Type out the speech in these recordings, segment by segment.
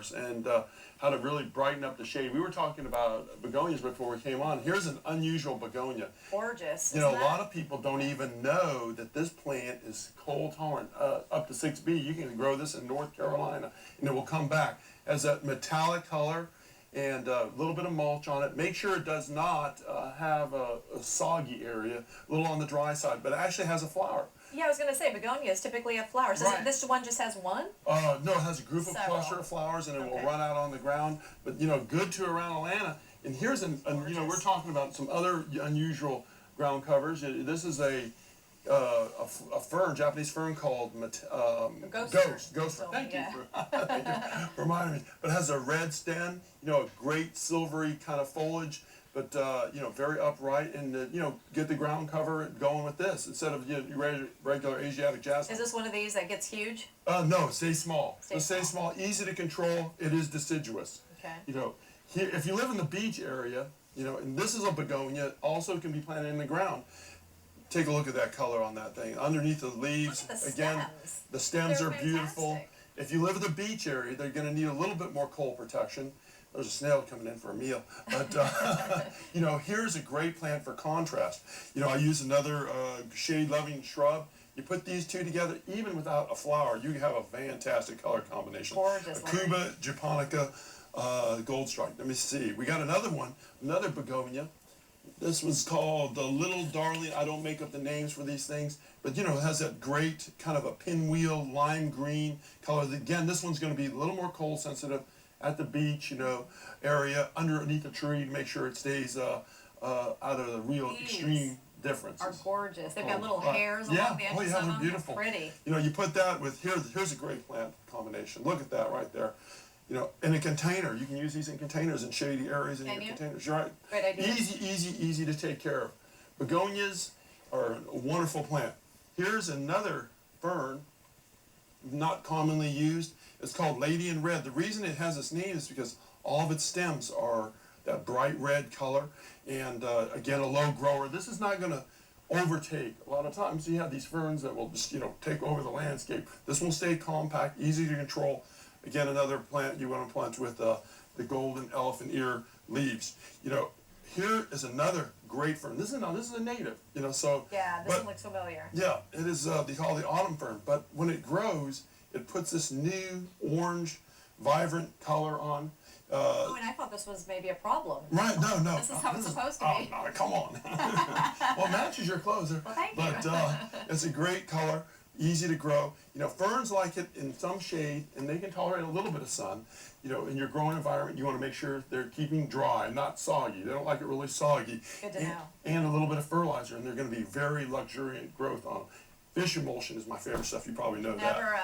colors and how to really brighten up the shade. We were talking about begonias before we came on. Here's an unusual begonia. Gorgeous. You know, a lot of people don't even know that this plant is cold tolerant, up to 6B. You can grow this in North Carolina and it will come back. Has that metallic color and a little bit of mulch on it. Make sure it does not have a soggy area, a little on the dry side, but it actually has a flower. Yeah, I was going to say, begonias typically have flowers. Right. This one just has one? No, it has a group of cluster of flowers, and it will run out on the ground. But, you know, good to around Atlanta. And here's, you know, we're talking about some other unusual ground covers. This is a fern, Japanese fern called ghost fern. Thank you for reminding me. But it has a red stem, you know, a great silvery kind of foliage, but you know, very upright, and you know, get the ground cover going with this instead of regular Asiatic jasmine. Is this one of these that gets huge? No, stay small. Stay small, easy to control. It is deciduous. Okay. You know, here, if you live in the beach area, you know, and this is a begonia, also can be planted in the ground. Take a look at that color on that thing. Underneath the leaves, again, the stems are beautiful. If you live in the beach area, they're going to need a little bit more cold protection. There's a snail coming in for a meal. But, you know, here's a great plant for contrast. You know, I use another shade-loving shrub. You put these two together, even without a flower, you have a fantastic color combination. Gorgeous. Cuba japonica gold strike. Let me see. We got another one, another begonia. This was called the Little Darling. I don't make up the names for these things, but you know, it has that great kind of a pinwheel lime green color. Again, this one's going to be a little more cold sensitive at the beach, you know, area underneath a tree to make sure it stays out of the real extreme differences. Are gorgeous. They've got little hairs along the edges of them. They're beautiful. They're pretty. You know, you put that with here's a great plant combination. Look at that right there. You know, in a container. You can use these in containers in shady areas in your containers. You're right. Great idea. Easy to take care of. Begonias are a wonderful plant. Here's another fern, not commonly used. It's called Lady in Red. The reason it has this name is because all of its stems are that bright red color, and again, a low grower. This is not going to overtake. A lot of times you have these ferns that will just, you know, take over the landscape. This will stay compact, easy to control. Again, another plant you want to plant with the golden elephant ear leaves. You know, here is another great fern. This is a native. You know, so yeah, this one looks familiar. Yeah, it is. They call it the autumn fern. But when it grows, it puts this new orange, vibrant color on. Oh, and I thought this was maybe a problem. Right? No. This is how it's supposed to be. Oh, come on. Well, it matches your clothes. Well, thank you. But it's a great color. Easy to grow. You know, ferns like it in some shade, and they can tolerate a little bit of sun. You know, in your growing environment, you want to make sure they're keeping dry, not soggy. They don't like it really soggy. Good to know. And a little bit of fertilizer, and they're going to be very luxuriant growth on them. Fish emulsion is my favorite stuff. You probably know that. Never.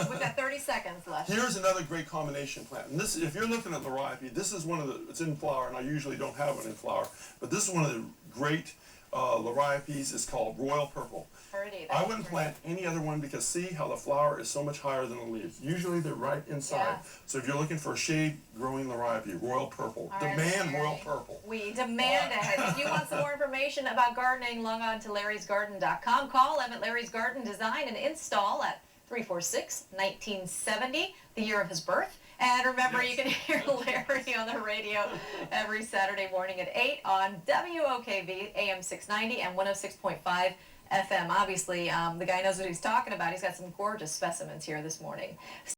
We've got 30 seconds left. Here's another great combination plant. And this, if you're looking at liriope, this is one of the, it's in flower, and I usually don't have one in flower, but this is one of the great liriopes. It's called Royal Purple. Pretty. I wouldn't plant any other one because see how the flower is so much higher than the leaves. Usually they're right inside. Yeah. So if you're looking for a shade growing liriope, Royal Purple. Demand Royal Purple. We demand it. If you want some more information about gardening, log on to larrysgarden.com. Call him at Larry's Garden Design and Install at 346-1970, the year of his birth. And remember, you can hear Larry on the radio every Saturday morning at 8 on WOKV, AM 690 and 106.5 FM. Obviously, the guy knows what he's talking about. He's got some gorgeous specimens here this morning.